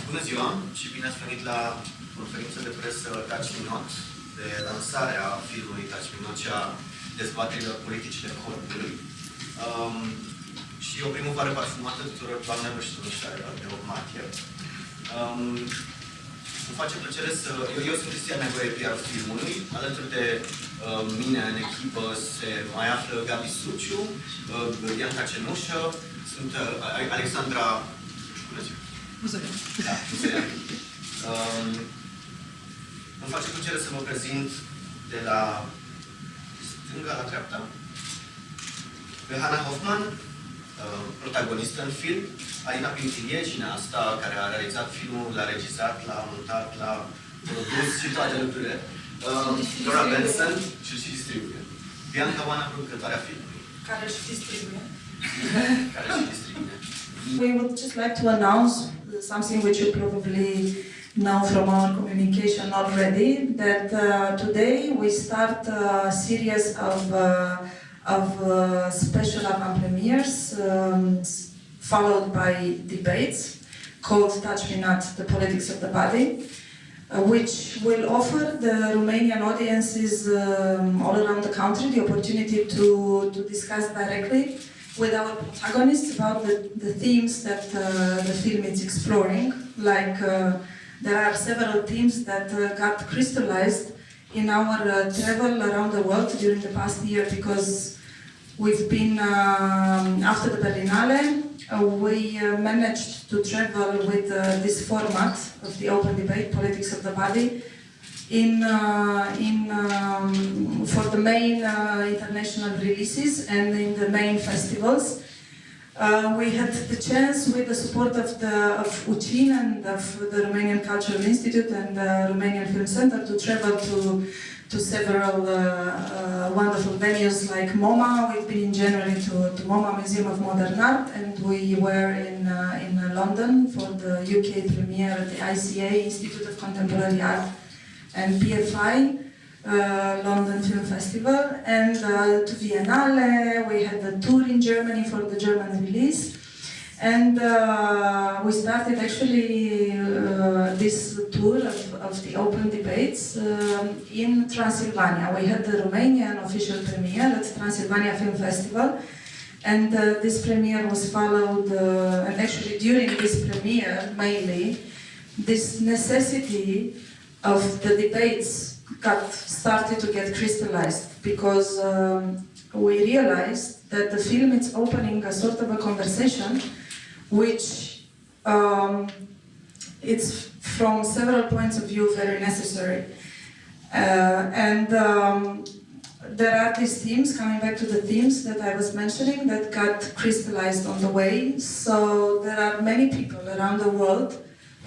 Bună ziua și bine ați venit la conferința de presă Touch Me Not, de lansarea filmului Touch Me Not și a dezbaterilor politicile corpului. Și o primăvară parfumată tuturor doamnelor și domnișoarelor de 8 martie. Îmi face plăcere să... Eu sunt Cristian Nevoie, PR filmului. Alături de mine în echipă se mai află Gabi Suciu, Bianca Cenușă, sunt Alexandra... Da, îmi face plăcere să vă prezint de la stânga la dreapta pe Hannah Hoffman, protagonistă în film, Alina Pintilie, cineasta care a realizat filmul, l-a regizat, l-a montat, l-a produs și toate lucrurile. Laura Benson și distribuie. Bianca Oana, producătoarea filmului. Care și distribuie. Care și distribuie. We would just like to announce something which you probably know from our communication already, that today we start a series of special avant-premieres followed by debates called Touch Me Not, the Politics of the Body, which will offer the Romanian audiences all around the country the opportunity to discuss directly with our protagonists about the themes that the film is exploring. Like there are several themes that got crystallized in our travel around the world during the past year, because we've been, after the Berlinale, we managed to travel with this format of the open debate, Politics of the Body, for the main international releases and in the main festivals. We had the chance, with the support of UCIN and of the Romanian Cultural Institute and the Romanian Film Center, to travel to several wonderful venues like MoMA. We've been in January to MoMA Museum of Modern Art, and we were in London for the UK premiere at the ICA, Institute of Contemporary Art, and PFI, London Film Festival, and to Biennale. We had a tour in Germany for the German release, and we started actually this tour of the open debates in Transylvania. We had the Romanian official premiere at Transylvania Film Festival, and this premiere was followed, and actually during this premiere mainly, this necessity of the debates started to get crystallized, because we realized that the film is opening a sort of a conversation which it's from several points of view very necessary. There are these themes, coming back to the themes that I was mentioning, that got crystallized on the way. So there are many people around the world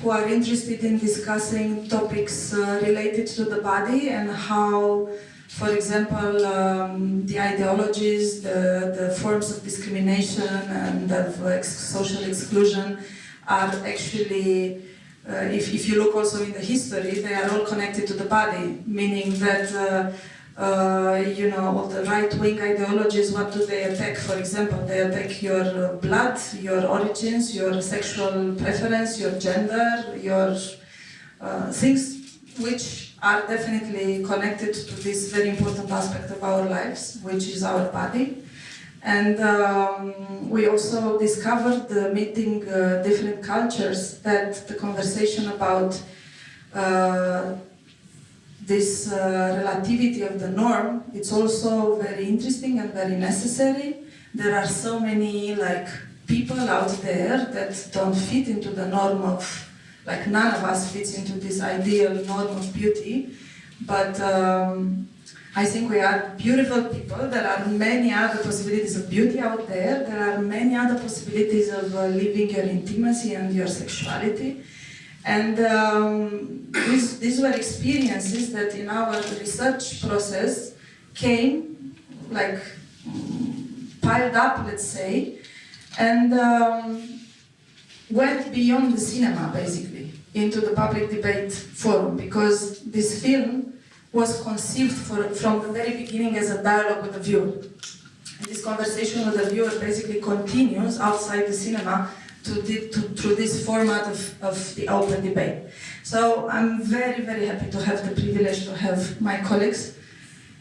who are interested in discussing topics related to the body, and how, for example, the ideologies, the forms of discrimination and of social exclusion are actually, if you look also in the history, they are all connected to the body, meaning that you know, all the right-wing ideologies, what do they attack? For example, they attack your blood, your origins, your sexual preference, your gender, your things which are definitely connected to this very important aspect of our lives, which is our body. And we also discovered, meeting different cultures, that the conversation about this relativity of the norm, it's also very interesting and very necessary. There are so many people out there that don't fit into the norm of, none of us fits into this ideal norm of beauty, but I think we are beautiful people. There are many other possibilities of beauty out there. There are many other possibilities of living your intimacy and your sexuality. And these were experiences that in our research process came, piled up, let's say, and went beyond the cinema, basically, into the public debate forum, because this film was conceived from the very beginning as a dialogue with the viewer. And this conversation with the viewer basically continues outside the cinema through this format of the open debate. So I'm very, very happy to have the privilege to have my colleagues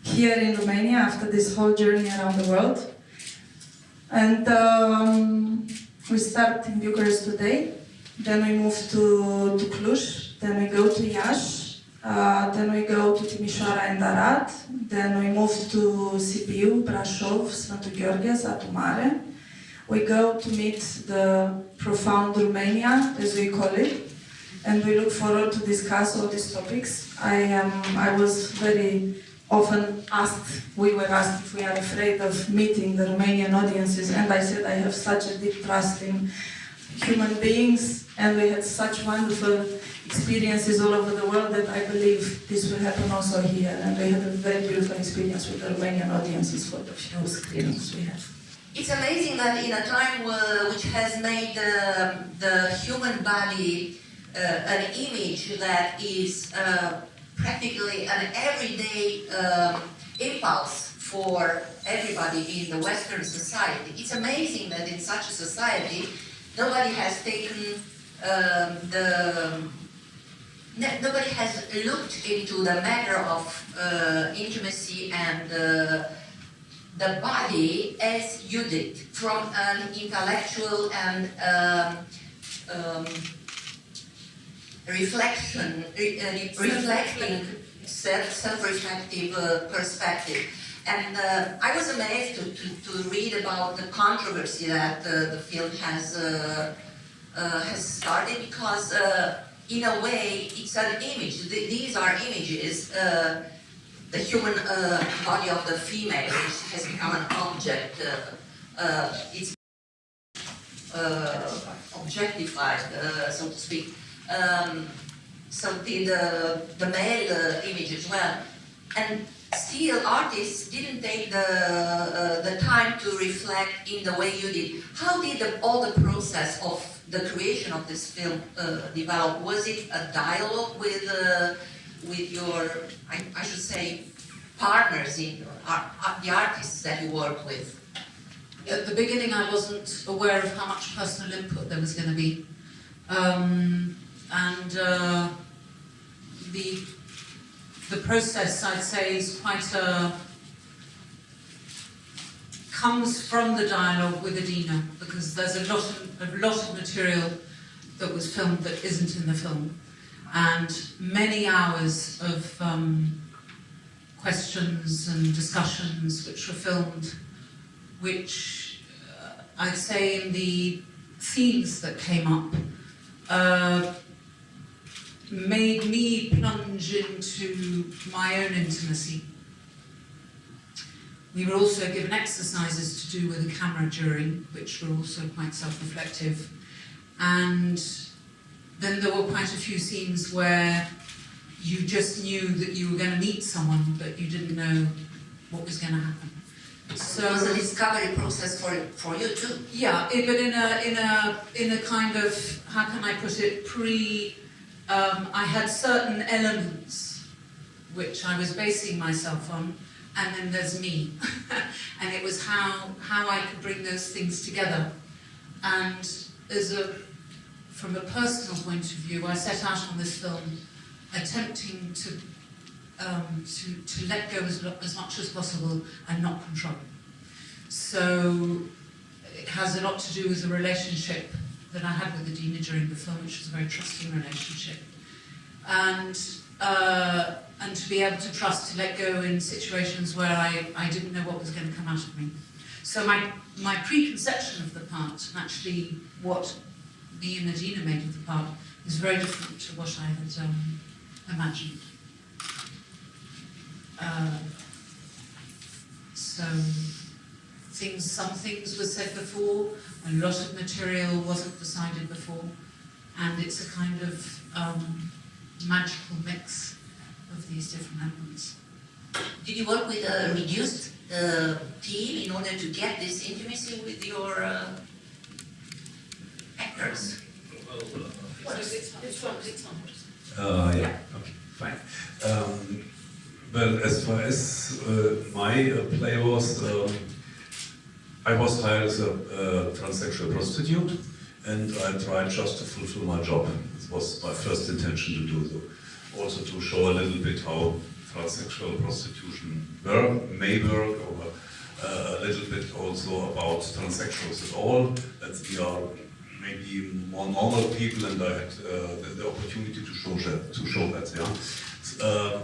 here in Romania after this whole journey around the world. And we start in Bucharest today, then we move to Cluj, then we go to Iași, then we go to Timișoara and Arad, then we move to Sibiu, Brașov, Sfântul Gheorghe, Satu Mare. We go to meet the profound Romania, as we call it, and we look forward to discuss all these topics. I was very often asked, we were asked if we are afraid of meeting the Romanian audiences, and I said I have such a deep trust in human beings, and we had such wonderful experiences all over the world that I believe this will happen also here, and we had a very beautiful experience with the Romanian audiences for the few screenings we had. It's amazing that in a time which has made the human body an image that is practically an everyday impulse for everybody in the Western society. It's amazing that in such a society, nobody has taken nobody has looked into the matter of intimacy and the body as you did, from an intellectual and reflecting self-reflective perspective. And I was amazed to read about the controversy that the film has started, because in a way it's an image. These are images. The human body of the female, which has become an object, it's objectified, so to speak. So the male image as well. And still artists didn't take the time to reflect in the way you did. How did all the process of the creation of this film develop? Was it a dialogue with your, I should say, partners, in the artists that you work with? At the beginning I wasn't aware of how much personal input there was going to be. The process, I'd say, is quite comes from the dialogue with Adina, because there's a lot of material that was filmed that isn't in the film, and many hours of questions and discussions which were filmed, which I'd say in the themes that came up made me plunge into my own intimacy. We were also given exercises to do with the camera during, which were also quite self-reflective. And then there were quite a few scenes where you just knew that you were going to meet someone, but you didn't know what was going to happen. So it was a discovery process for you too. Yeah, but in a kind of, how can I put it, I had certain elements which I was basing myself on, and then there's me. And it was how I could bring those things together. And from a personal point of view, I set out on this film attempting to let go as much as possible and not control. So it has a lot to do with the relationship that I had with Adina during the film, which was a very trusting relationship. And to be able to trust, to let go in situations where I didn't know what was going to come out of me. So my preconception of the part, and actually what me and Adina made of the part, is very different to what I had imagined. So some things were said before, a lot of material wasn't decided before, and it's a kind of magical mix of these different elements. Did you work with a reduced team in order to get this intimacy with your actors? Yeah, okay, fine. Well, as far as my play was, I was hired as a transsexual prostitute, and I tried just to fulfill my job. It was my first intention to do so. Also to show a little bit how transsexual prostitution may work, or a little bit also about transsexuals at all, that we are maybe more normal people, and I had the opportunity to show that. Yeah.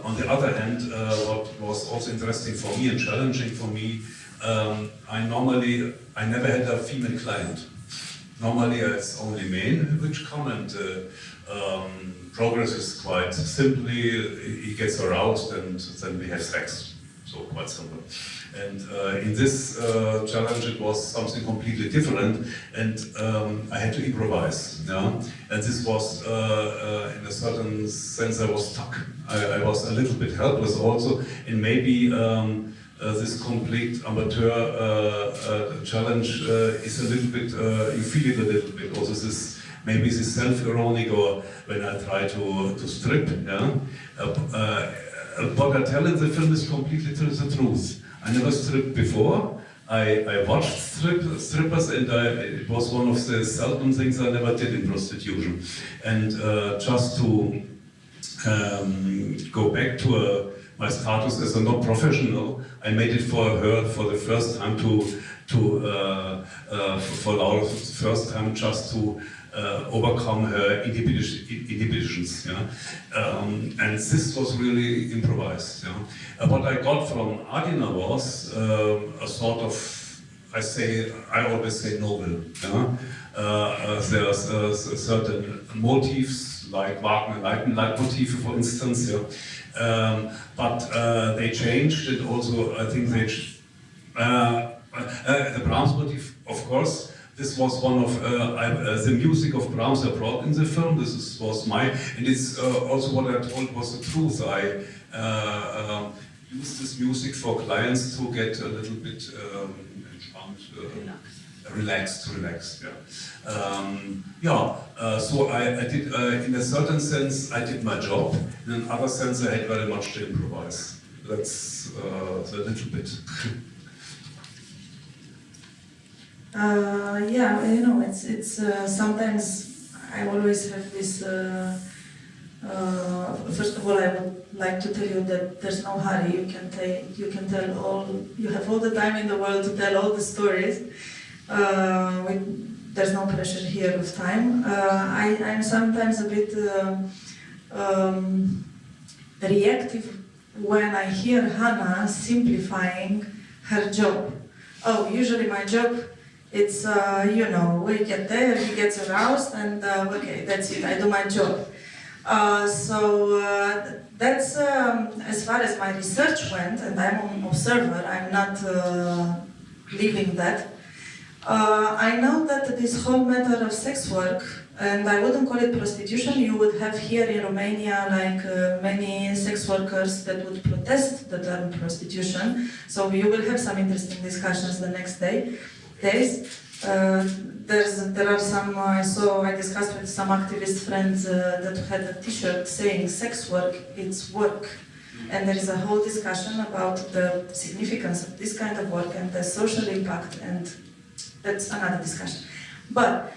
On the other hand, what was also interesting for me and challenging for me, I never had a female client. Normally it's only men which come, and progress is quite simply, he gets aroused and then we have sex. So quite simple. And in this challenge it was something completely different, and I had to improvise. Yeah? And this was, in a certain sense, I was stuck. I was a little bit helpless also, and maybe this complete amateur challenge is a little bit, you feel it a little bit, also this, maybe this self-ironic, or when I try to strip. Yeah? What I tell in the film is completely the truth. I never stripped before. I watched strippers, and it was one of the seldom things I never did in prostitution. And just to go back to my status as a non-professional, I made it for her for the first time for Laura, for the first time just to overcome her inhibitions. Yeah? And this was really improvised. Yeah? What I got from Adina was a sort of, I always say novel. Yeah? There's certain motifs, like Wagner Leitmotive, for instance. Yeah? But they changed, and also I think the Brahms motif, of course. This was one of the music of Brahms I brought in the film. This was and it's also what I told was the truth. I used this music for clients to get a little bit relaxed. Yeah. So I did, in a certain sense, I did my job. In another sense, I had very much to improvise. That's a little bit. Yeah, you know, it's sometimes I always have this. First of all, I would like to tell you that there's no hurry. You can tell all. You have all the time in the world to tell all the stories. There's no pressure here of time. I'm sometimes a bit reactive when I hear Hannah simplifying her job. Oh, usually my job. It's, you know, we get there, he gets aroused, and okay, that's it, I do my job. So that's, as far as my research went, and I'm an observer, I'm not living that. I know that this whole matter of sex work, and I wouldn't call it prostitution, you would have here in Romania like many sex workers that would protest the term prostitution, so you will have some interesting discussions the next days. There are some, I discussed with some activist friends that had a t-shirt saying sex work, it's work. And there is a whole discussion about the significance of this kind of work and the social impact, and that's another discussion. But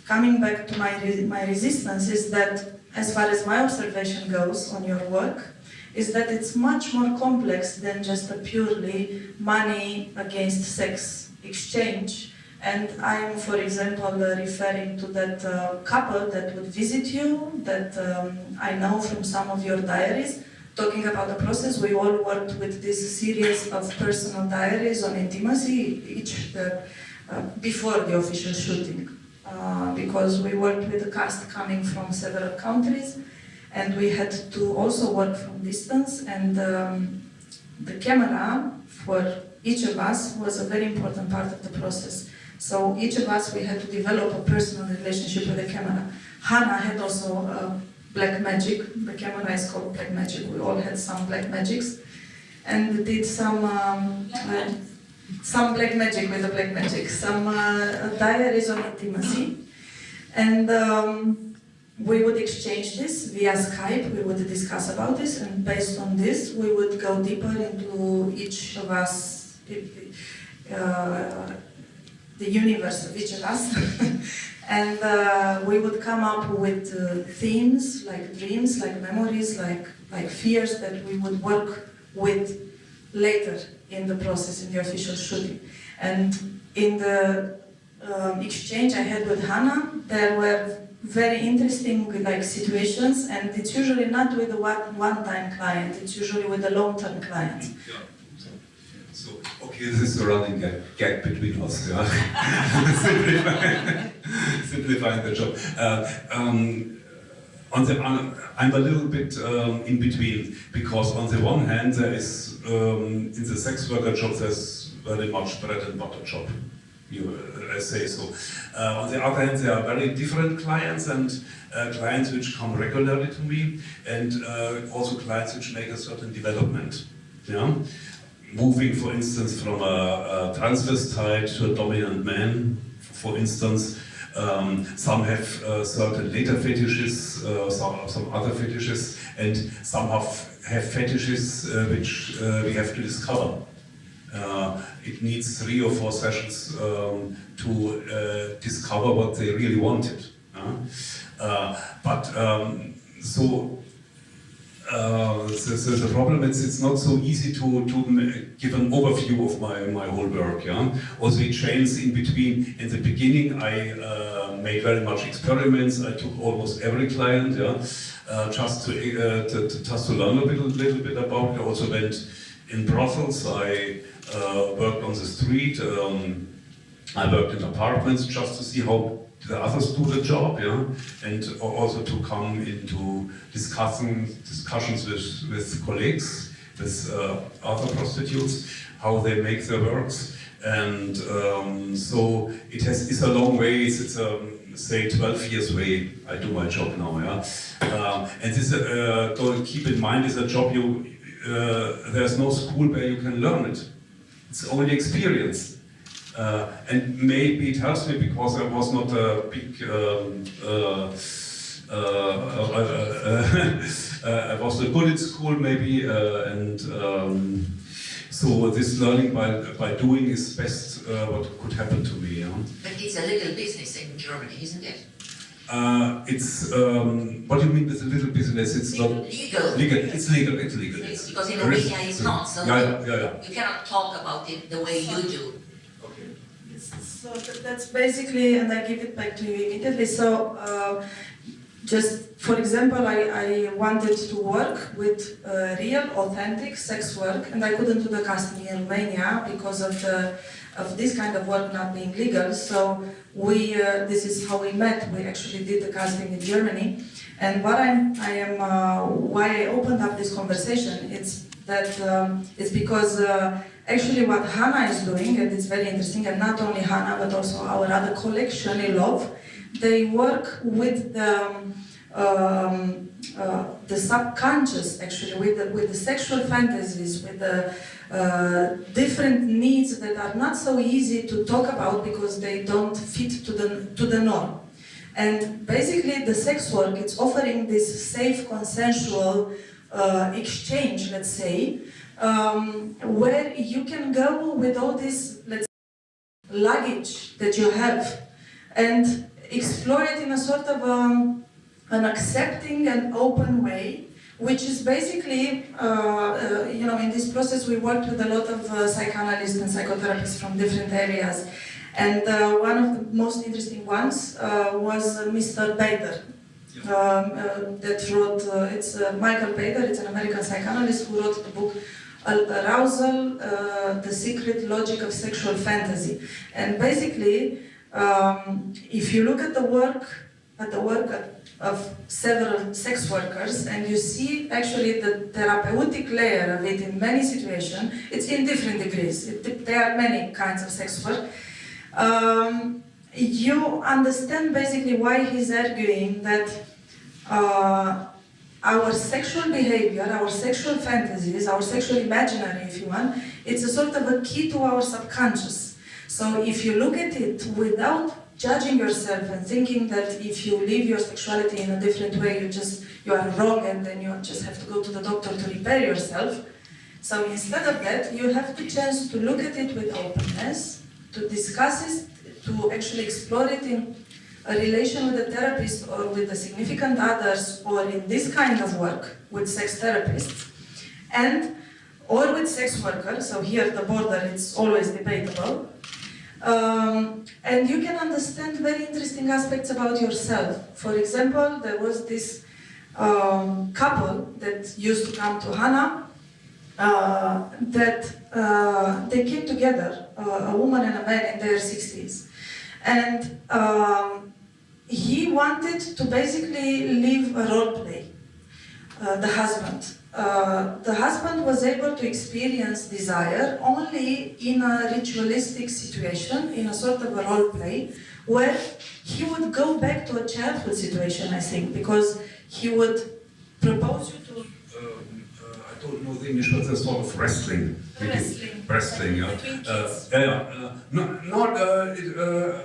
coming back to my resistance is that, as far as my observation goes on your work, is that it's much more complex than just a purely money against sex exchange. And I'm, for example, referring to that couple that would visit you, that I know from some of your diaries, talking about the process. We all worked with this series of personal diaries on intimacy, each before the official shooting, because we worked with the cast coming from several countries, and we had to also work from distance, and the camera for each of us was a very important part of the process. So each of us, we had to develop a personal relationship with the camera. Hannah had also black magic. The camera is called black magic. We all had some black magics, and did some black magic with the black magic, some diaries on intimacy, and we would exchange this via Skype. We would discuss about this, and based on this, we would go deeper into each of us, the universe of each of us, And we would come up with themes, like dreams, like memories, like fears that we would work with later in the process, in the official shooting. And in the exchange I had with Hannah, there were very interesting situations, and it's usually not with a one-time client, it's usually with a long-term client. Yeah. So, okay, this is a running gag between us, yeah? Simplifying the job. I'm a little bit in between, because on the one hand there is, in the sex worker job, there's very much bread and butter job, I say so. On the other hand, there are very different clients, and clients which come regularly to me, and also clients which make a certain development. Yeah? Moving, for instance, from a transvestite to a dominant man, for instance. Some have certain later fetishes, some other fetishes, and some have fetishes which we have to discover. It needs 3 or 4 sessions to discover what they really wanted. The problem is it's not so easy to give an overview of my whole work. Yeah? Also it changes in between. In the beginning I made very much experiments. I took almost every client, just to learn a little bit about it. I also went in Brussels. I worked on the street. I worked in apartments just to see how the others do the job, and also to come into discussions with colleagues, with other prostitutes, how they make their works, and so it's a long way. It's say 12 years way I do my job now, and this to keep in mind is a job there's no school where you can learn it. It's only experience. And maybe it helps me because I was not a big, I wasn't good at school maybe, and so this learning by doing is best what could happen to me. But it's a legal business in Germany, isn't it? It's what do you mean with a little business? It's not legal. It's legal. Because in Romania it's not. So you cannot talk about it the way you do. So that's basically, and I give it back to you immediately. So just for example, I wanted to work with real, authentic sex work, and I couldn't do the casting in Romania because of this kind of work not being legal. So this is how we met. We actually did the casting in Germany, and why I opened up this conversation. It's because actually what Hannah is doing, and it's very interesting, and not only Hannah but also our other colleague, Shani Love, they work with the subconscious, actually, with the sexual fantasies, with the different needs that are not so easy to talk about because they don't fit to the norm. And basically the sex work, it's offering this safe, consensual exchange, let's say, where you can go with all this, let's say, luggage that you have and explore it in a sort of an accepting and open way, which is basically, in this process we worked with a lot of psychoanalysts and psychotherapists from different areas. And one of the most interesting ones was Mr. Bader. That wrote, it's Michael Bader, it's an American psychoanalyst who wrote the book Arousal, The Secret Logic of Sexual Fantasy. And basically, if you look at the work of several sex workers and you see actually the therapeutic layer of it in many situations, it's in different degrees. There are many kinds of sex work. You understand basically why he's arguing that our sexual behavior, our sexual fantasies, our sexual imaginary, if you want, it's a sort of a key to our subconscious. So if you look at it without judging yourself and thinking that if you live your sexuality in a different way, you are wrong and then you just have to go to the doctor to repair yourself. So instead of that, you have the chance to look at it with openness, to discuss it, to actually explore it in a relation with a therapist or with the significant others, or in this kind of work with sex therapists, and or with sex workers. So here the border it's always debatable. And you can understand very interesting aspects about yourself. For example, there was this couple that used to come to Hannah, they came together, a woman and a man in their 60s. And he wanted to basically live a role play, the husband. The husband was able to experience desire only in a ritualistic situation, in a sort of a role play, where he would go back to a childhood situation, I think, because he would propose you to... I don't know the English, but there's sort of wrestling. Wrestling, yeah.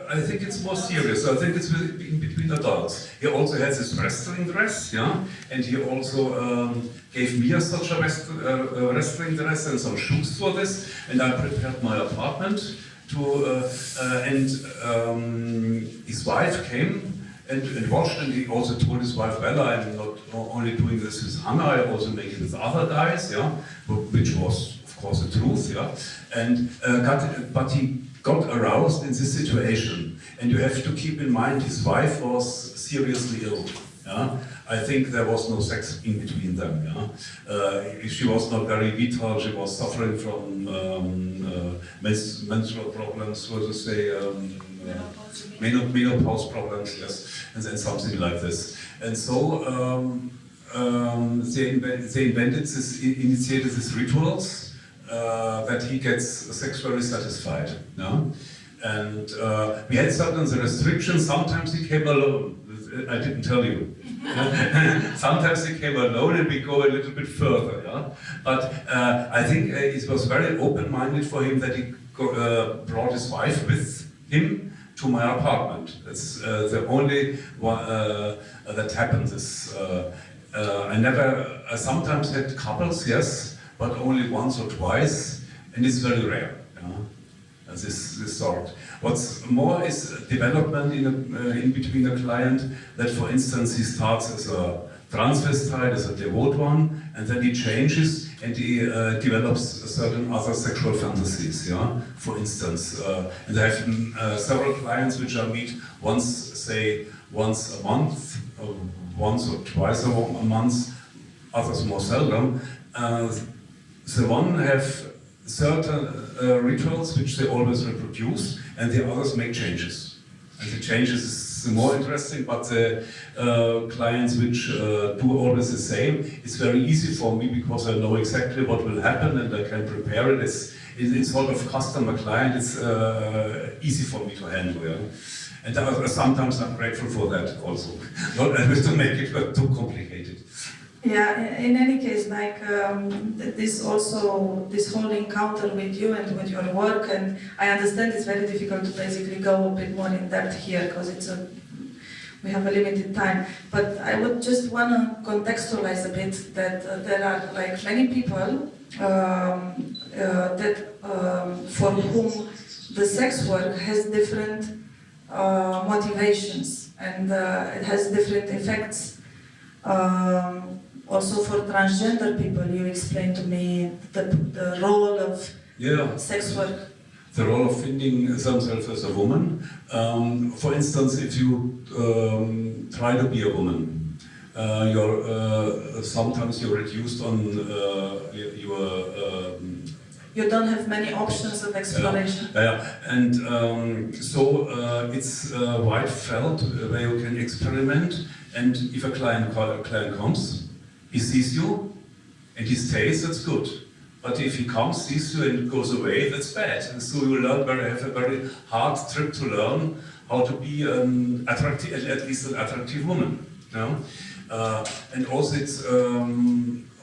I think it's more serious. I think it's in between adults. He also has his wrestling dress, yeah, and he also gave me such a wrestling dress and some shoes for this, and I prepared my apartment to, his wife came and watched, and he also told his wife, well, I'm not only doing this with Hannah, I also make it with other guys, yeah, which was, of course, the truth, yeah, and but he got aroused in this situation, and you have to keep in mind his wife was seriously ill, yeah. I think there was no sex in between them, yeah. She was not very vital, she was suffering from menstrual problems, so to say, menopause problems, yes, and then something like this. And so they invented this, initiated these rituals that he gets sexually satisfied. No? And we had certain restrictions. Sometimes he came alone. I didn't tell you. Sometimes he came alone, and we go a little bit further. Yeah? But I think it was very open-minded for him that he brought his wife with him to my apartment. That's the only one that happened. I sometimes had couples, yes, but only once or twice, and it's very rare. This sort. What's more is development in between a client. That, for instance, he starts as a transvestite, as a devout one, and then he changes and he develops certain other sexual fantasies. Yeah, for instance, and I have several clients which I meet once a month, once or twice a month. Others more seldom. The one have certain rituals which they always reproduce, and the others make changes. And the changes is more interesting, but the clients which do always the same, it's very easy for me because I know exactly what will happen and I can prepare it. It's sort of customer client, it's easy for me to handle. Yeah? And sometimes I'm grateful for that also, not always to make it too complicated. Yeah, in any case, like this whole encounter with you and with your work, and I understand it's very difficult to basically go a bit more in depth here because we have a limited time. But I would just want to contextualize a bit that there are like many people for whom the sex work has different motivations and it has different effects. Also for transgender people, you explained to me the role of sex work. The role of finding themselves as a woman. For instance, if you try to be a woman, sometimes you're reduced on you don't have many options of exploration. And so it's a wide felt where you can experiment. And if a client comes, he sees you and he stays, that's good. But if he comes, sees you and goes away, that's bad. And so you have a very hard trip to learn how to be at least an attractive woman. You know? And also it's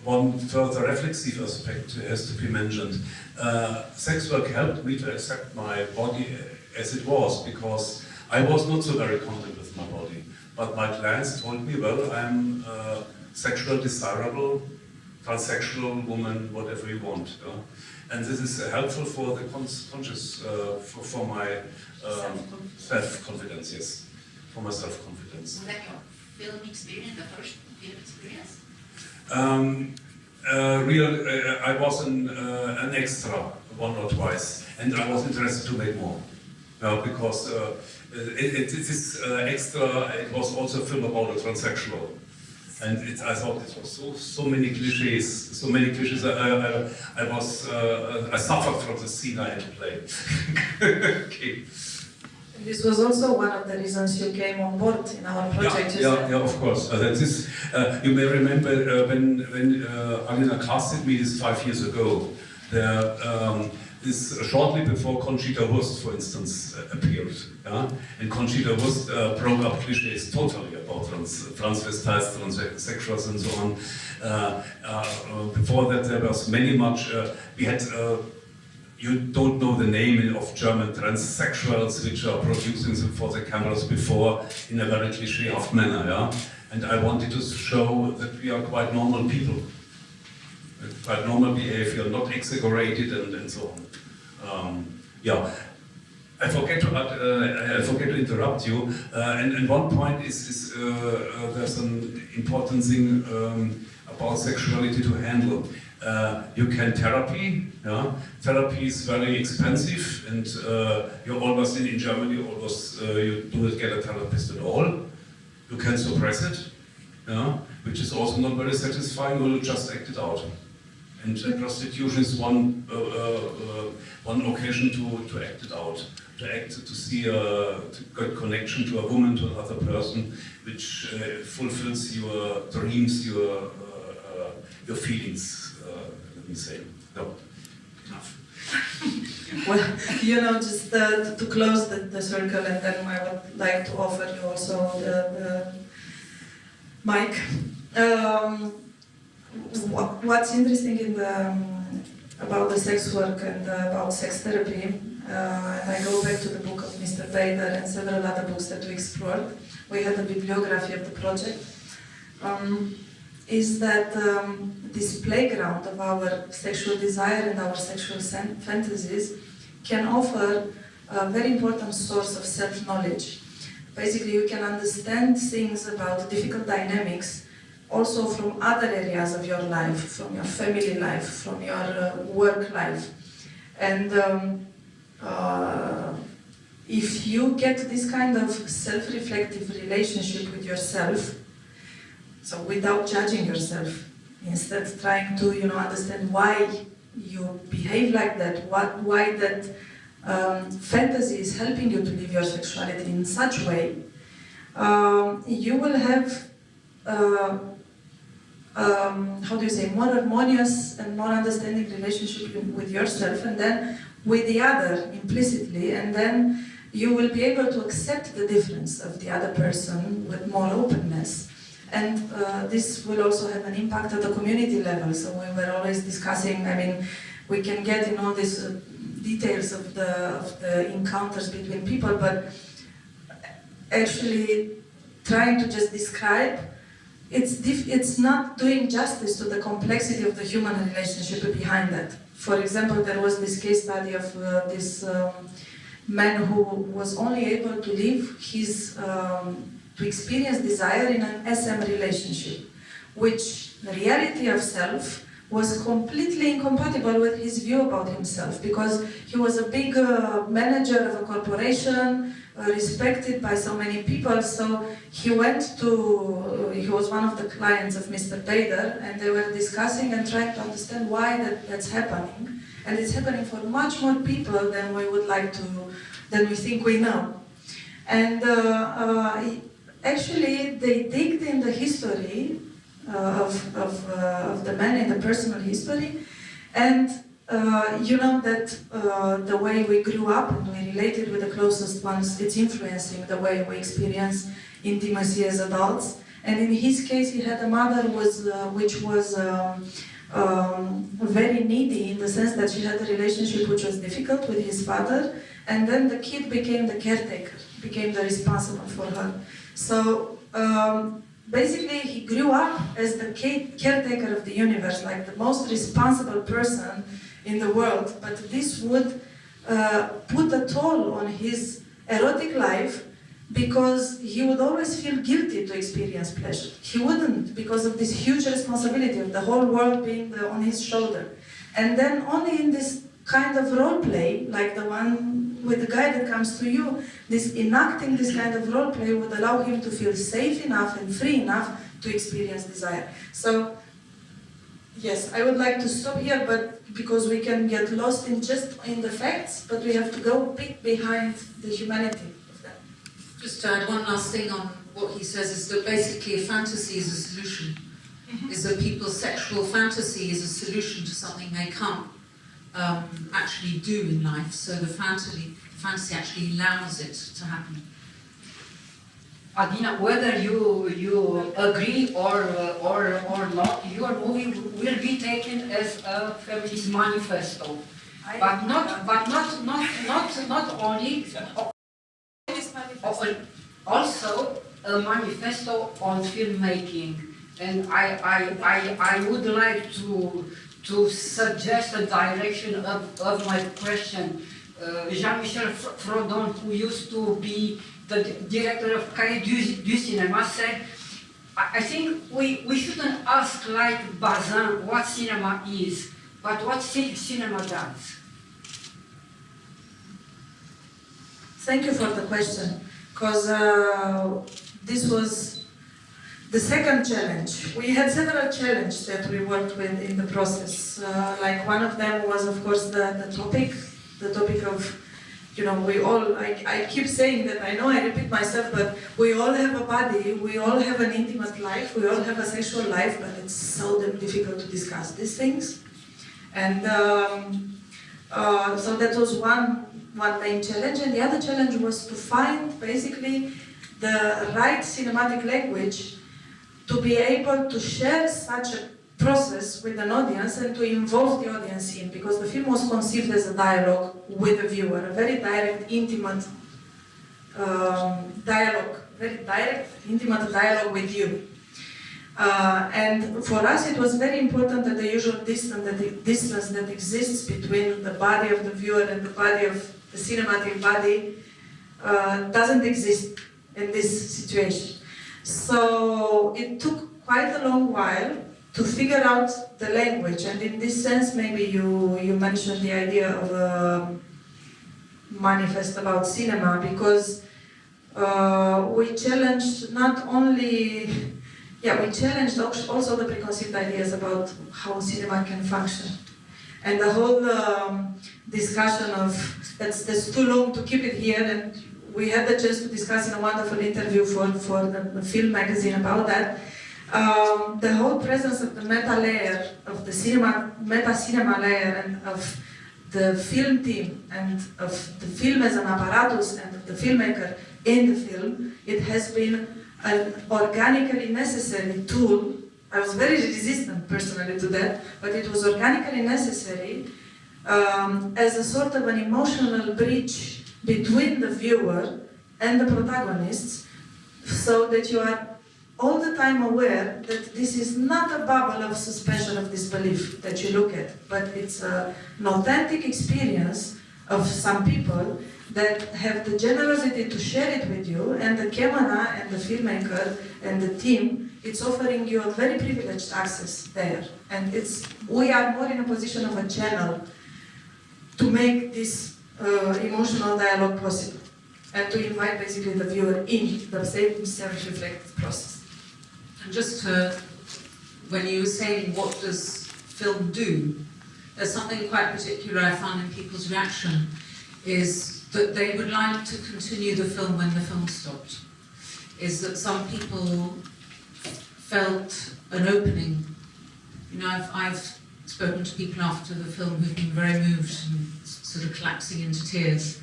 one further reflexive aspect has to be mentioned. Sex work helped me to accept my body as it was, because I was not so very content with my body. But my clients told me, well, I'm a sexually desirable, transsexual woman, whatever you want. And this is helpful for the conscious, for my self-confidence, yes. for my self-confidence. Was that your film experience, the first film experience? I was an extra one or twice, and I was interested to make more. Because this extra, it was also a film about a transsexual. And I thought it was so many cliches, I suffered from the scene I had to play. Okay. This was also one of the reasons you came on board in our project. Yeah, of course. You may remember when Alina casted me this 5 years ago. This shortly before Conchita Wurst, for instance, appeared. Yeah? And Conchita Wurst broke up cliches totally about transvestites, transsexuals, and so on. Before that, there was we had. You don't know the name of German transsexuals which are producing them for the cameras before in a very cliche-haft manner, yeah? And I wanted to show that we are quite normal people, with quite normal behavior, not exaggerated and so on. I forget to interrupt you. And one point is there's an important thing about sexuality to handle. You can therapy. Yeah? Therapy is very expensive, and you almost in Germany you do not get a therapist at all. You can suppress it, yeah? Which is also not very satisfying. You just act it out. And prostitution is one occasion to act it out, to see a good connection to a woman, to another person, which fulfills your dreams, your feelings. Let me say. No, enough. Well, just to close the circle, and then I would like to offer you also the mic. What's interesting about the sex work and about sex therapy, and I go back to the book of Mr. Bader and several other books that we explored. We had a bibliography of the project. Is that this playground of our sexual desire and our sexual fantasies can offer a very important source of self-knowledge. Basically, you can understand things about difficult dynamics also from other areas of your life, from your family life, from your work life. And if you get this kind of self-reflective relationship with yourself, so without judging yourself, instead trying to understand why you behave like that, why that fantasy is helping you to live your sexuality in such way, you will have more harmonious and more understanding relationship with yourself, and then with the other implicitly, and then you will be able to accept the difference of the other person with more openness. And this will also have an impact at the community level. So we were always discussing, we can get in all these details of the encounters between people, but actually trying to just describe, it's not doing justice to the complexity of the human relationship behind that. For example, there was this case study of this man who was only able to live his to experience desire in an SM relationship, which the reality of self was completely incompatible with his view about himself, because he was a big manager of a corporation, respected by so many people, so he was one of the clients of Mr. Bader, and they were discussing and trying to understand why that's happening, and it's happening for much more people than we think we know. And actually, they digged in the history of the man, in the personal history, and that the way we grew up and we related with the closest ones, it's influencing the way we experience intimacy as adults. And in his case, he had a mother which was very needy, in the sense that she had a relationship which was difficult with his father, and then the kid became the caretaker, became the responsible for her. So basically, he grew up as the caretaker of the universe, like the most responsible person in the world, but this would put a toll on his erotic life, because he would always feel guilty to experience pleasure. He wouldn't, because of this huge responsibility of the whole world being on his shoulder. And then only in this kind of role play, like the one with the guy that comes to you, this enacting this kind of role play would allow him to feel safe enough and free enough to experience desire. So, yes, I would like to stop here, but because we can get lost in just in the facts, but we have to go a bit behind the humanity of that. Just to add one last thing on what he says is that basically a fantasy is a solution. Is that people's sexual fantasy is a solution to something they can't actually do in life. So the fantasy actually allows it to happen. Adina, whether you agree or not, your movie will be taken as a feminist manifesto, but not only, also a manifesto on filmmaking. And I would like to suggest a direction of my question. Jean-Michel Frodon, who used to be the director of Cahiers du Cinéma, said, I think we shouldn't ask like Bazin what cinema is, but what cinema does. Thank you for the question, because this was the second challenge. We had several challenges that we worked with in the process. Like one of them was, of course, the topic of, you know, we all, I keep saying that, I know I repeat myself, but we all have a body, we all have an intimate life, we all have a sexual life, but it's so damn difficult to discuss these things. And so that was one main challenge, and the other challenge was to find basically the right cinematic language to be able to share such a process with an audience and to involve the audience in, because the film was conceived as a dialogue with the viewer, a very direct, intimate dialogue, very direct, intimate dialogue with you. And for us it was very important that the usual distance that exists between the body of the viewer and the body of the cinematic body doesn't exist in this situation. So it took quite a long while to figure out the language, and in this sense maybe you mentioned the idea of a manifest about cinema, because we challenged not only, we challenged also the preconceived ideas about how cinema can function. And the whole discussion of, that's too long to keep it here, and we had the chance to discuss in a wonderful interview for the film magazine about that. The whole presence of the meta layer, of the meta-cinema layer, and of the film team, and of the film as an apparatus, and of the filmmaker in the film, it has been an organically necessary tool. I was very resistant personally to that, but it was organically necessary as a sort of an emotional bridge between the viewer and the protagonists, so that you are all the time aware that this is not a bubble of suspension of disbelief that you look at, but it's an authentic experience of some people that have the generosity to share it with you, and the camera and the filmmaker and the team, it's offering you a very privileged access there. And we are more in a position of a channel to make this emotional dialogue possible, and to invite basically the viewer in the same self-reflective process. And just when you were saying what does film do, there's something quite particular I found in people's reaction, is that they would like to continue the film when the film stopped. Is that some people felt an opening. You know, I've spoken to people after the film who've been very moved and sort of collapsing into tears,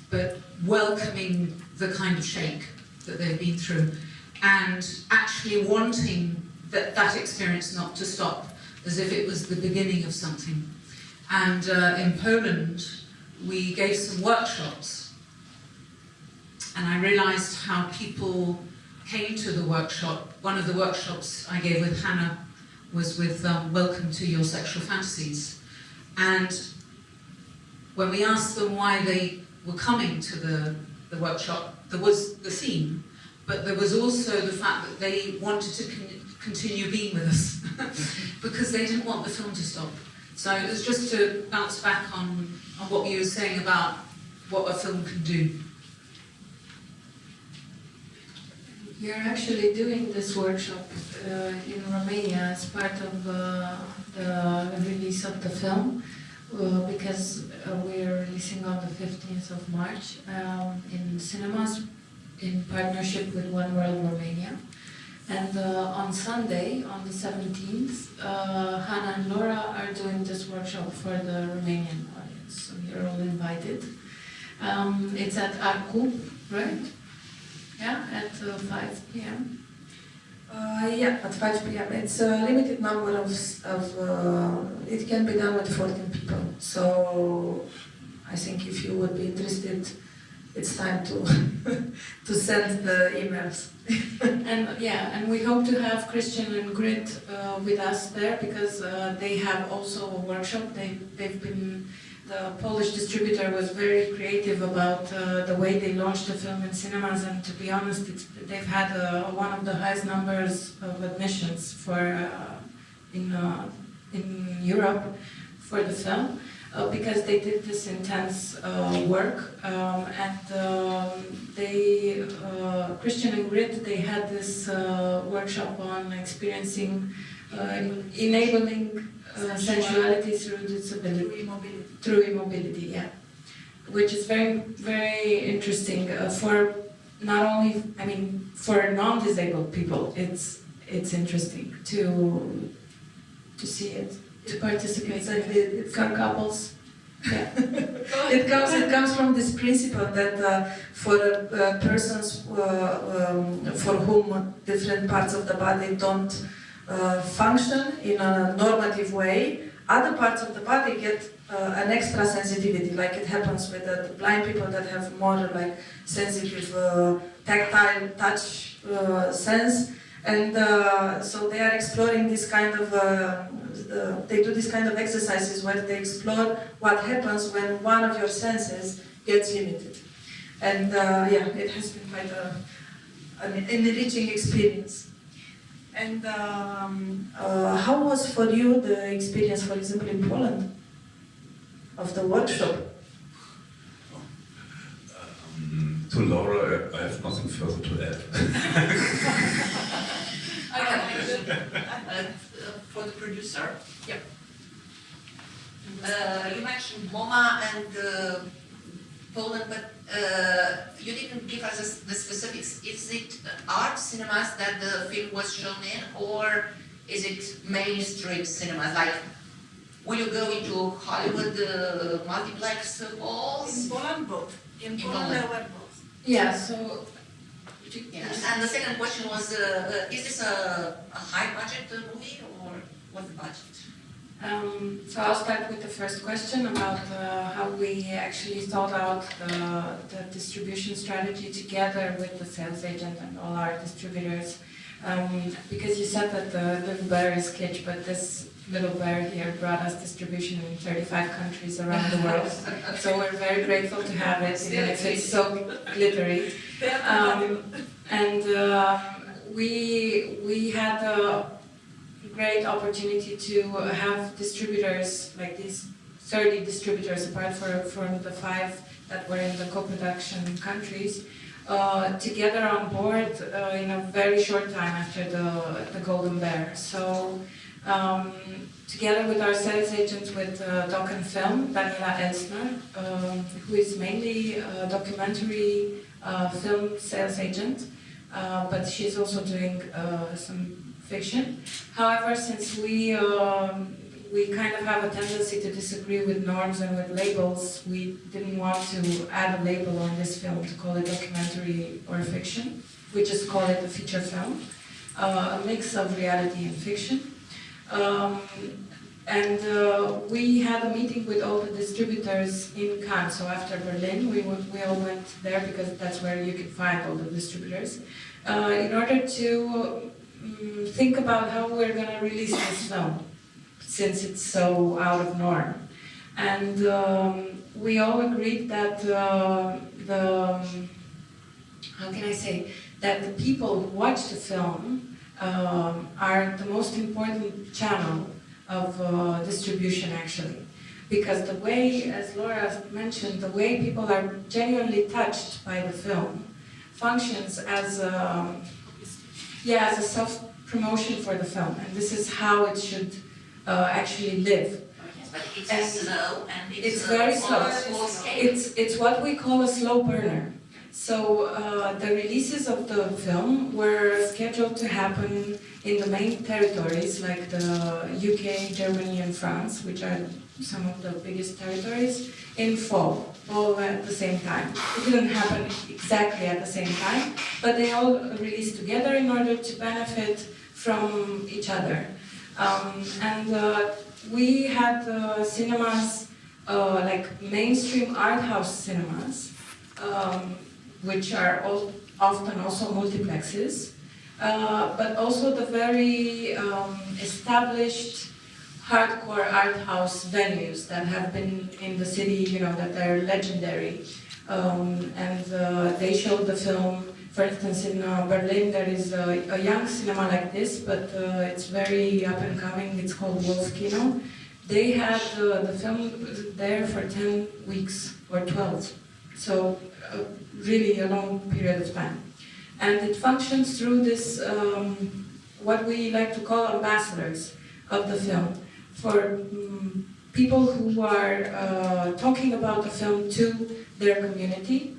but welcoming the kind of shake that they've been through, and actually wanting that experience not to stop, as if it was the beginning of something. And in Poland, we gave some workshops, and I realized how people came to the workshop. One of the workshops I gave with Hannah was with Welcome to Your Sexual Fantasies. And when we asked them why they were coming to the workshop, there was the theme, but there was also the fact that they wanted to continue being with us because they didn't want the film to stop. So it was just to bounce back on what you were saying about what a film can do. We are actually doing this workshop in Romania as part of the release of the film because we are releasing on the 15th of March in cinemas in partnership with One World Romania. And on Sunday, on the 17th, Hannah and Laura are doing this workshop for the Romanian audience, so you're all invited. It's at AaRC.ro, right? Yeah, at 5 p.m. Yeah, at 5 p.m. It's a limited number of it can be done with 14 people. So I think if you would be interested, it's time to to send the emails. and we hope to have Christian and Grit with us there because they have also a workshop. The Polish distributor was very creative about the way they launched the film in cinemas, and to be honest, they've had one of the highest numbers of admissions for in Europe for the film. Because they did this intense work, and Christian and Grit, they had this workshop on experiencing, enabling sensuality through disability, through immobility, yeah, which is very, very interesting for not only, I mean, for non-disabled people, it's interesting to see it. To participate, exactly. It's for couples. Yeah. it comes from this principle that for persons for whom different parts of the body don't function in a normative way, other parts of the body get an extra sensitivity, like it happens with the blind people that have more like sensitive tactile touch sense, and so they are exploring this kind of they do this kind of exercises where they explore what happens when one of your senses gets limited. And yeah, it has been quite an enriching experience. And how was for you the experience, for example, in Poland, of the workshop? To Laura, I have nothing further to add. I have a question for the producer. Yep. You mentioned MoMA and Poland, but you didn't give us the specifics. Is it art cinemas that the film was shown in, or is it mainstream cinemas? Like, will you go into Hollywood multiplex halls? In Poland, both. In Poland, there were both. Yeah, so... Yes. And the second question was, is this a high-budget movie, or what's the budget? So I'll start with the first question about how we actually thought out the distribution strategy together with the sales agent and all our distributors. Because you said that the little bear is kitsch, but this little bear here brought us distribution in 35 countries around the world. So we're very grateful to have it, even if it's so glittery. And we had a great opportunity to have distributors, like these 30 distributors, apart from the 5 that were in the co-production countries, together on board in a very short time after the Golden Bear. So together with our sales agents with Doc and Film, Daniela Elsner, who is mainly a documentary film sales agent, but she's also doing some fiction. However, since we kind of have a tendency to disagree with norms and with labels, we didn't want to add a label on this film to call it documentary or fiction. We just call it a feature film, a mix of reality and fiction. And we had a meeting with all the distributors in Cannes. So after Berlin, we all went there because that's where you can find all the distributors, in order to think about how we're going to release this film, since it's so out of norm. And we all agreed that how can I say, that the people who watch the film are the most important channel of distribution, actually. Because the way, as Laura mentioned, the way people are genuinely touched by the film functions as a self-promotion for the film, and this is how it should actually live. Yes, but it's slow and it's very slow. Small scale. It's what we call a slow burner. So the releases of the film were scheduled to happen in the main territories like the UK, Germany and France, which are some of the biggest territories, in fall, all at the same time. It didn't happen exactly at the same time, but they all released together in order to benefit from each other. We had cinemas, like mainstream art house cinemas, which are often also multiplexes, but also the very established hardcore art house venues that have been in the city, that are legendary. They showed the film, for instance, in Berlin there is a young cinema like this, but it's very up and coming, it's called Wolf Kino. They had the film there for 10 weeks or 12, so really a long period of time. And it functions through this, what we like to call ambassadors of the film, for people who are talking about the film to their community,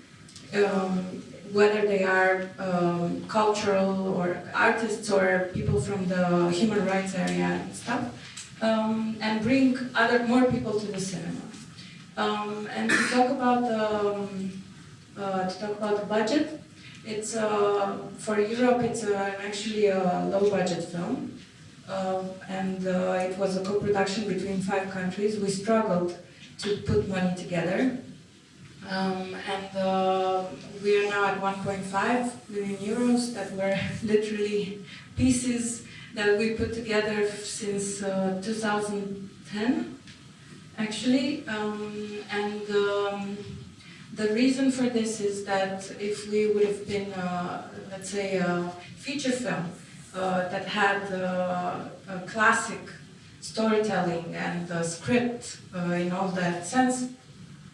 whether they are cultural or artists or people from the human rights area and stuff, and bring more people to the cinema. And to talk about the budget, it's for Europe. It's actually a low-budget film. It was a co-production between 5 countries. We struggled to put money together. We are now at 1.5 million euros that were literally pieces that we put together since 2010, actually. The reason for this is that if we would have been, let's say, a feature film, that had a classic storytelling and a script in all that sense,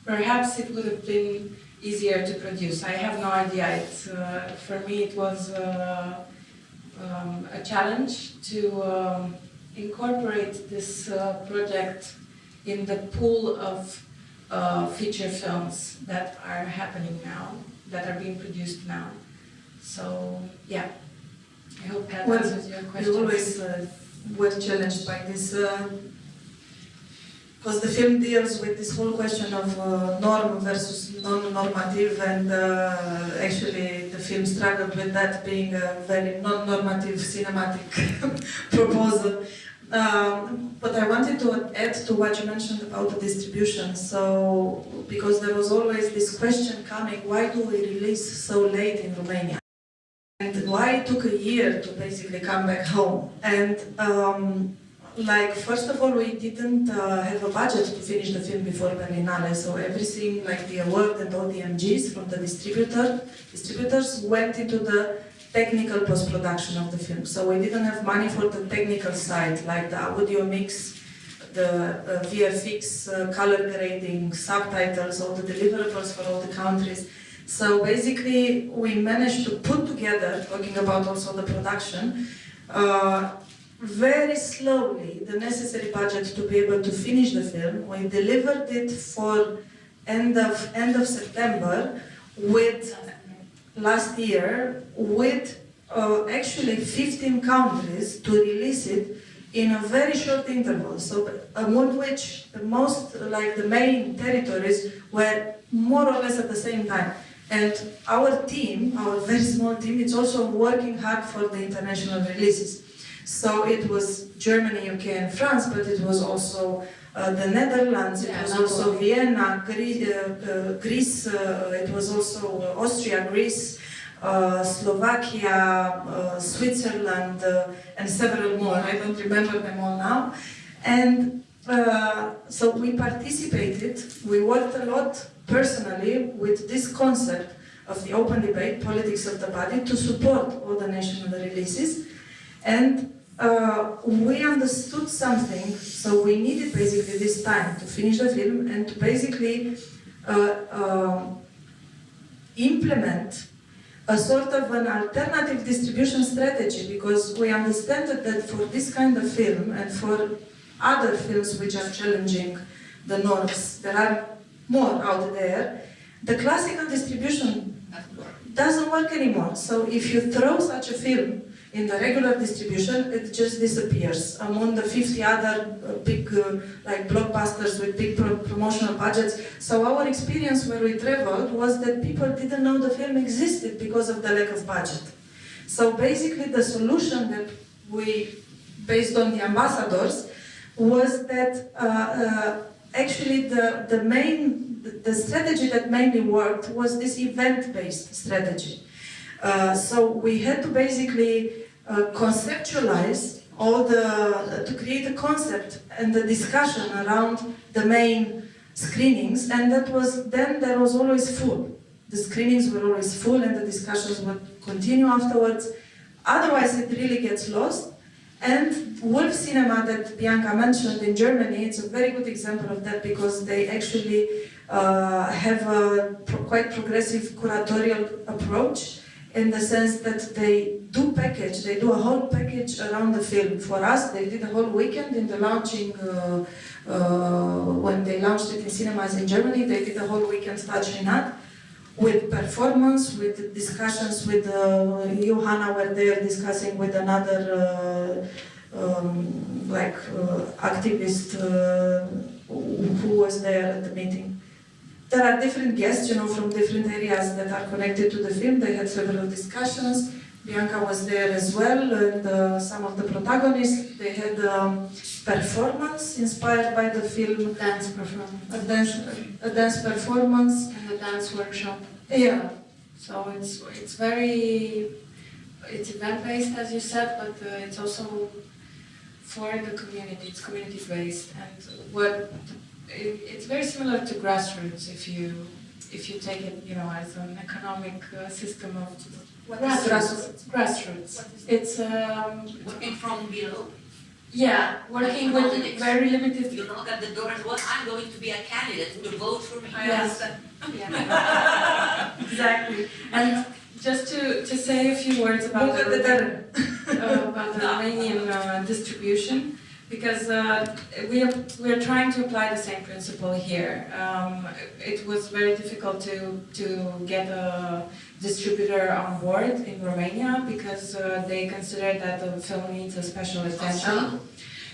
perhaps it would have been easier to produce. I have no idea. For me it was a challenge to incorporate this project in the pool of feature films that are happening now, that are being produced now. So, yeah. I hope that answers your question. You always were challenged by this, because the film deals with this whole question of norm versus non-normative, and actually the film struggled with that, being a very non-normative cinematic proposal. But I wanted to add to what you mentioned about the distribution. So, because there was always this question coming, why do we release so late in Romania? And why it took a year to basically come back home. And first of all, we didn't have a budget to finish the film before Berlinale, so everything, like the award and all the MGs from the distributors went into the technical post-production of the film. So we didn't have money for the technical side, like the audio mix, the VFX, color grading, subtitles, all the deliverables for all the countries. So basically, we managed to put together, talking about also the production, very slowly the necessary budget to be able to finish the film. We delivered it for end of September with last year, with actually 15 countries to release it in a very short interval. So among which the main territories were more or less at the same time. And our team, our very small team, is also working hard for the international releases. So it was Germany, UK and France, but it was also the Netherlands, it was also Vienna, Greece, it was also Austria, Greece, Slovakia, Switzerland, and several more. I don't remember them all now. And so we participated, we worked a lot personally with this concept of the open debate, politics of the body, to support all the national releases. And we understood something, so we needed basically this time to finish the film and to basically implement a sort of an alternative distribution strategy, because we understand that for this kind of film and for other films which are challenging the norms, there are more out there, the classical distribution doesn't work anymore. So if you throw such a film in the regular distribution, it just disappears among the 50 other big like blockbusters with big promotional budgets. So our experience where we traveled was that people didn't know the film existed because of the lack of budget. So basically the solution that we, based on the ambassadors, was that actually the strategy that mainly worked was this event-based strategy. So we had to basically conceptualize to create a concept and the discussion around the main screenings, and then there was always full. The screenings were always full and the discussions would continue afterwards. Otherwise it really gets lost. And Wolf Cinema that Bianca mentioned in Germany, it's a very good example of that, because they actually have a quite progressive curatorial approach, in the sense that they do a whole package around the film. For us, they did a whole weekend in the launching, when they launched it in cinemas in Germany, they did a whole weekend touching that, with performance, with discussions with you, Hannah, were there discussing with another activist who was there at the meeting. There are different guests, from different areas that are connected to the film. They had several discussions. Bianca was there as well, and some of the protagonists. They had performance inspired by the film. Dance performance. A dance performance. And a dance workshop. Yeah. So it's event-based, as you said, but it's also for the community. It's community-based, and it's very similar to grassroots if you take it, as an economic system of grassroots. It's working from below. Yeah, working with very limited. You knock at the door and I'm going to be a candidate. Would you vote for me? Yes. Yeah. Exactly. And just to say a few words about the Romanian distribution, because we are trying to apply the same principle here. It was very difficult to get a distributor on board in Romania, because they consider that the film needs a special attention.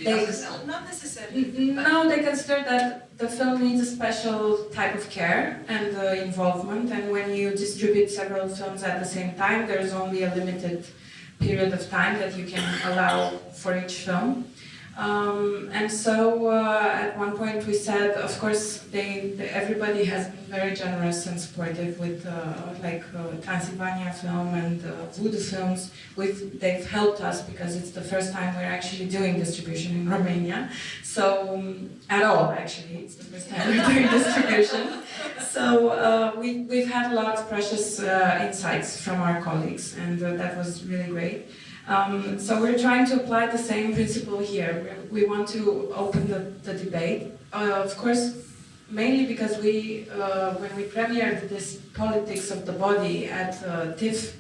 Not necessarily. No, they consider that the film needs a special type of care and involvement, and when you distribute several films at the same time, there's only a limited period of time that you can allow for each film. And so at one point we said, of course, everybody has been very generous and supportive with Transylvania film and Voodoo films. They've helped us because it's the first time we're actually doing distribution in Romania. So, at all actually, it's the first time we're doing distribution. So we've had a lot of precious insights from our colleagues, and that was really great. So we're trying to apply the same principle here. We want to open the debate. Of course, mainly because when we premiered this Politics of the Body at TIFF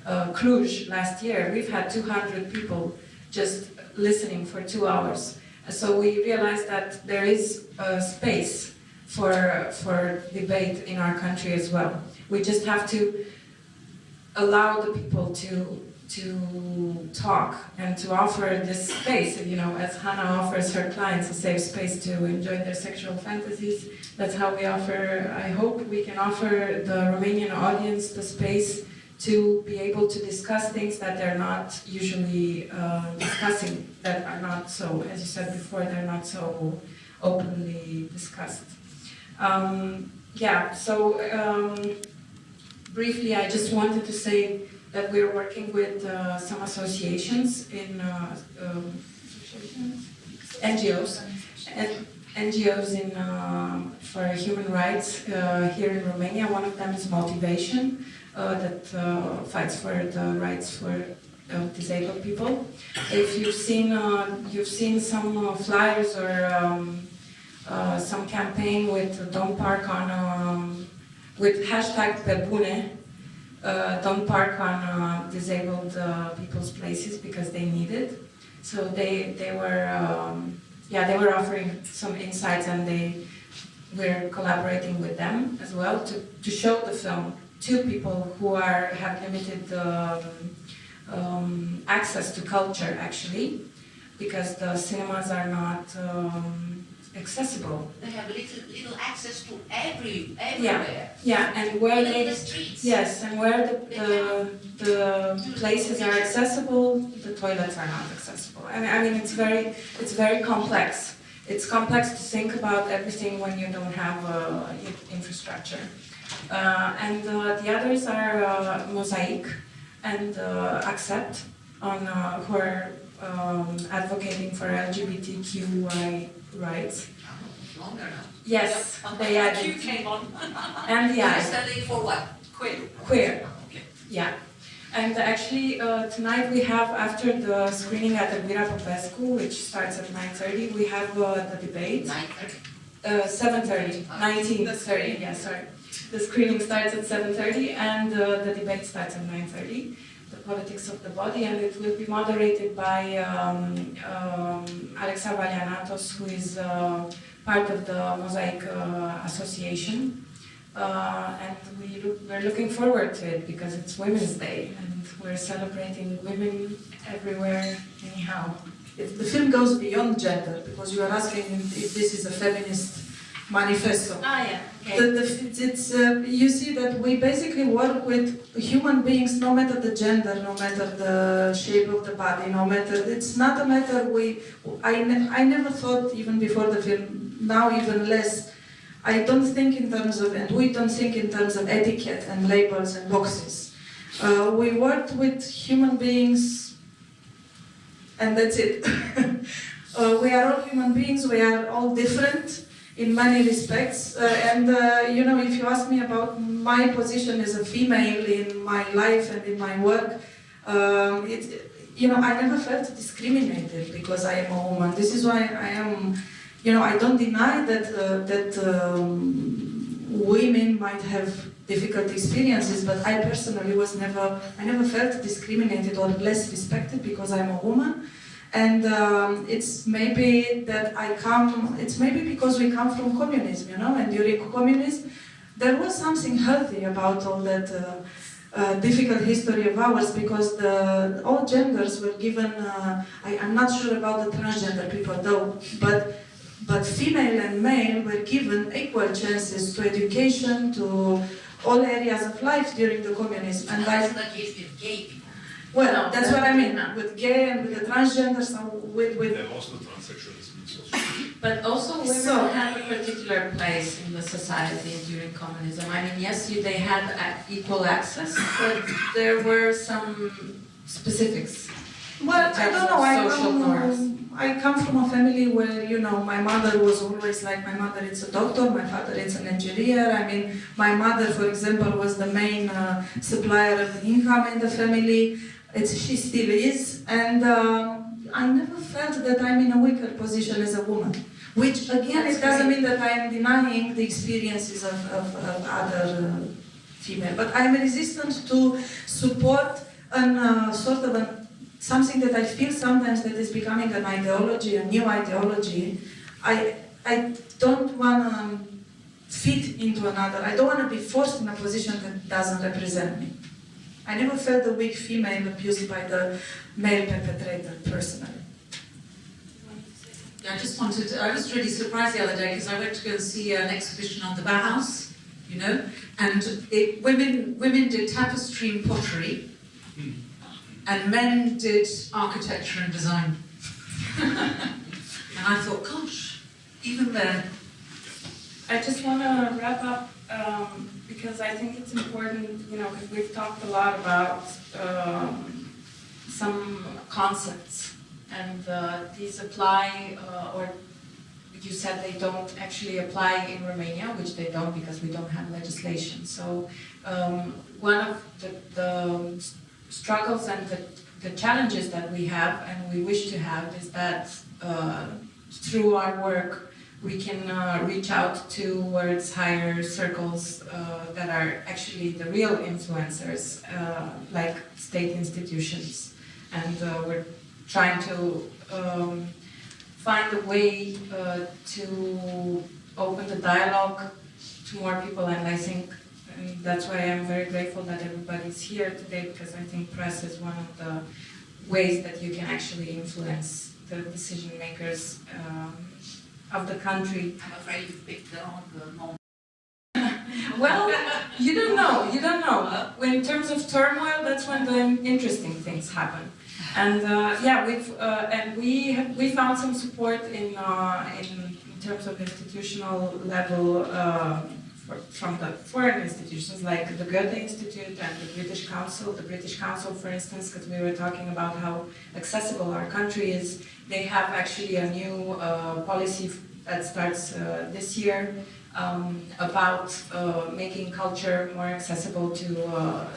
Cluj last year, we've had 200 people just listening for 2 hours. So we realized that there is space for debate in our country as well. We just have to allow the people to talk and to offer this space, as Hannah offers her clients a safe space to enjoy their sexual fantasies. That's how we offer, I hope we can offer the Romanian audience the space to be able to discuss things that they're not usually discussing, that are not so, as you said before, they're not so openly discussed. Briefly, I just wanted to say that we're working with some associations in NGOs, NGOs for human rights here in Romania. One of them is Motivation, that fights for the rights for disabled people. If you've seen some flyers or some campaign with Don't Park on with hashtag propune. Don't park on disabled people's places because they need it. So they were offering some insights, and we're collaborating with them as well to show the film to people who have limited access to culture, actually, because the cinemas are not accessible. They have little access to everywhere. Yeah, and where Even they the streets. yes, and where the places are accessible, the toilets are not accessible. And I mean, it's very complex. It's complex to think about everything when you don't have infrastructure. And the others are Mosaic and Accept, who are advocating for LGBTQI rights. Longer now. Yes, they You added. came on. And You're yeah, studying for what? queer. Okay. Yeah. And actually, tonight we have, after the screening at Elvira Popescu, which starts at 9:30, we have the debate. 9:30. 7:30, 19:30, yeah, sorry. The screening starts at 7:30 and the debate starts at 9:30, the politics of the body, and it will be moderated by Alexa Valianatos, who is part of the Mosaic Association. And we're looking forward to it because it's Women's Day and we're celebrating women everywhere anyhow. The film goes beyond gender, because you are asking if this is a feminist manifesto. Yeah. Okay. You see that we basically work with human beings, no matter the gender, no matter the shape of the body, no matter, it's not a matter I never thought, even before the film, now even less, I don't think in terms of, and we don't think in terms of etiquette and labels and boxes. We worked with human beings, and that's it. We are all human beings, we are all different in many respects. If you ask me about my position as a female in my life and in my work, I never felt discriminated because I am a woman. This is why I am, I don't deny that women might have difficult experiences, but I personally I never felt discriminated or less respected because I'm a woman. And it's maybe because we come from communism, and during communism, there was something healthy about all that difficult history of ours, because all genders were given, I'm not sure about the transgender people though, but female and male were given equal chances to education, to all areas of life during the communism. And That's not the case with gay people. well, No, that's what I mean, with gay and with the transgenders, with There was no transsexualism in society. But also women So- have a particular place in the society during communism. I mean, yes, they had equal access, but there were some specifics. Well, I don't know. Social norms. I come from a family where, my mother was always like, my mother is a doctor, my father is an engineer. I mean, my mother, for example, was the main supplier of income in the family. She still is. And I never felt that I'm in a weaker position as a woman. Which, again, it doesn't mean that I am denying the experiences of other female. But I'm resistant to support something that I feel sometimes that is becoming an ideology, a new ideology. I don't want to fit into another. I don't want to be forced in a position that doesn't represent me. I never felt the weak female abused by the male perpetrator, personally. I was really surprised the other day because I went to go and see an exhibition on the Bauhaus, and women did tapestry and pottery, and men did architecture and design. And I thought, gosh, even there. I just want to wrap up because I think it's important, because we've talked a lot about some concepts, and these apply, or you said they don't actually apply in Romania, which they don't because we don't have legislation. So one of the struggles and the challenges that we have and we wish to have is that through our work we can reach out towards higher circles that are actually the real influencers, like state institutions. And we're trying to find a way to open the dialogue to more people, and I think that's why I'm very grateful that everybody's here today, because I think press is one of the ways that you can actually influence the decision makers of the country. I'm afraid you've picked the wrong moment. Well, you don't know. In terms of turmoil, that's when the interesting things happen. And yeah, we found some support in terms of institutional level from the foreign institutions like the Goethe Institute and the British Council. The British Council, for instance, because we were talking about how accessible our country is, they have actually a new policy that starts this year about making culture more accessible to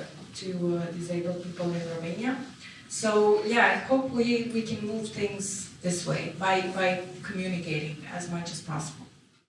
disabled people in Romania. So yeah, I hope we can move things this way by communicating as much as possible.